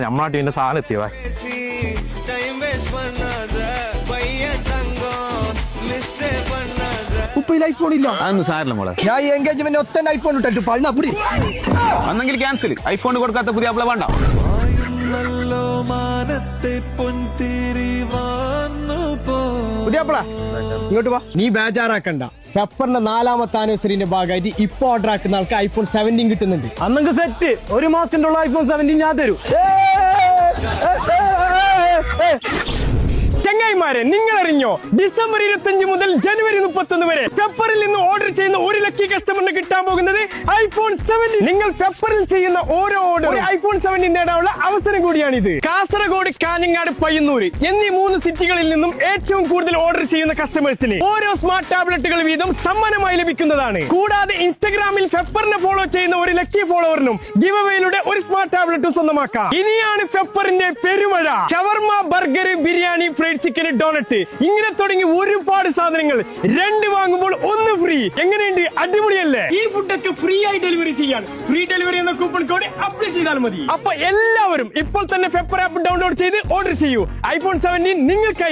നമ്മളെ ടീമിന്റെ സാധനം എത്തിയവാ. ഐഫോൺ ഇല്ല, അതൊന്നും സാരില്ല മോളെ. ഞാൻ എൻഗേജ്മെന്റ് ഒറ്റ ഐഫോൺ ഇട്ടു പള്ളി അപ്പടി അന്നെങ്കിൽ ക്യാൻസൽ. ഐഫോൺ കൊടുക്കാത്ത പുതിയ ആപ്പിള വേണ്ട. പുതിയാപ്പള ഇങ്ങോട്ട് വാ. നീ ബേജാറാക്കണ്ട, പെപ്പറിന്റെ 4ാമത്തെ ആനിവേഴ്സറിന്റെ ഭാഗമായിട്ട് ഇപ്പൊ ഓർഡർ ആക്കുന്ന ആൾക്ക് ഐഫോൺ 17 കിട്ടുന്നുണ്ട്. അന്നെങ്കിൽ സെറ്റ്. 1 മാസത്തിന്റെ ഉള്ള ഐഫോൺ 17 ഞാൻ തരൂ. ചങ്ങായിമാരെ, നിങ്ങൾ അറിഞ്ഞോ, ഡിസംബർ 25 മുതൽ ജനുവരി 31 വരെ പെപ്പറിൽ നിന്ന് ഓർഡർ ചെയ്യുന്ന 1 ലക്കി കസ്റ്റമറിന് കിട്ടാൻ പോകുന്നത് ഐഫോൺ 17. നിങ്ങൾ പെപ്പറിൽ ചെയ്യുന്ന ഓരോ ഓർഡർ ഐഫോൺ 17 നേടാനുള്ള അവസരം കൂടിയാണിത്. കാസർഗോഡ്, കാഞ്ഞങ്ങാട്, പയ്യന്നൂർ എന്നീ 3 സിറ്റികളിൽ നിന്നും ഏറ്റവും കൂടുതൽ ഓർഡർ ചെയ്യുന്ന കസ്റ്റമേഴ്സിന് ഓരോ സ്മാർട്ട് ടാബ്ലറ്റുകൾ വീതം സമ്മാനമായി ലഭിക്കുന്നതാണ്. കൂടാതെ ഇൻസ്റ്റഗ്രാമിൽ പെപ്പറിനെ ഫോളോ ചെയ്യുന്ന 1 ലക്കി ഫോളോവറിനും ഗിവ് അവേയിലൂടെ 1 സ്മാർട്ട് ടാബ്ലറ്റും സ്വന്തമാക്കാം. ഇനിയാണ് പെപ്പറിന്റെ പെരുമഴ. Shawarma, burger, biryani, fried chicken, doughnut, ഇങ്ങനെ തുടങ്ങി ഒരുപാട് സാധനങ്ങൾ 2 വാങ്ങുമ്പോൾ 1 ഫ്രീ. എങ്ങനെയുണ്ട്? അടിപൊളിയല്ലേ? ഈ ഫുഡൊക്കെ ഫ്രീ ആയി ഡെലിവറി ചെയ്യാൻ ഫ്രീ ഡെലിവറി എന്ന കൂപ്പൺ കോഡ് അപ്ലൈ ചെയ്താൽ മതി. അപ്പൊ എല്ലാവരും ഇപ്പോൾ തന്നെ പെപ്പർ ആപ്പ് ഡൗൺലോഡ് ചെയ്ത് ഓർഡർ ചെയ്യൂ. ഐഫോൺ 17 നിങ്ങൾക്കായി.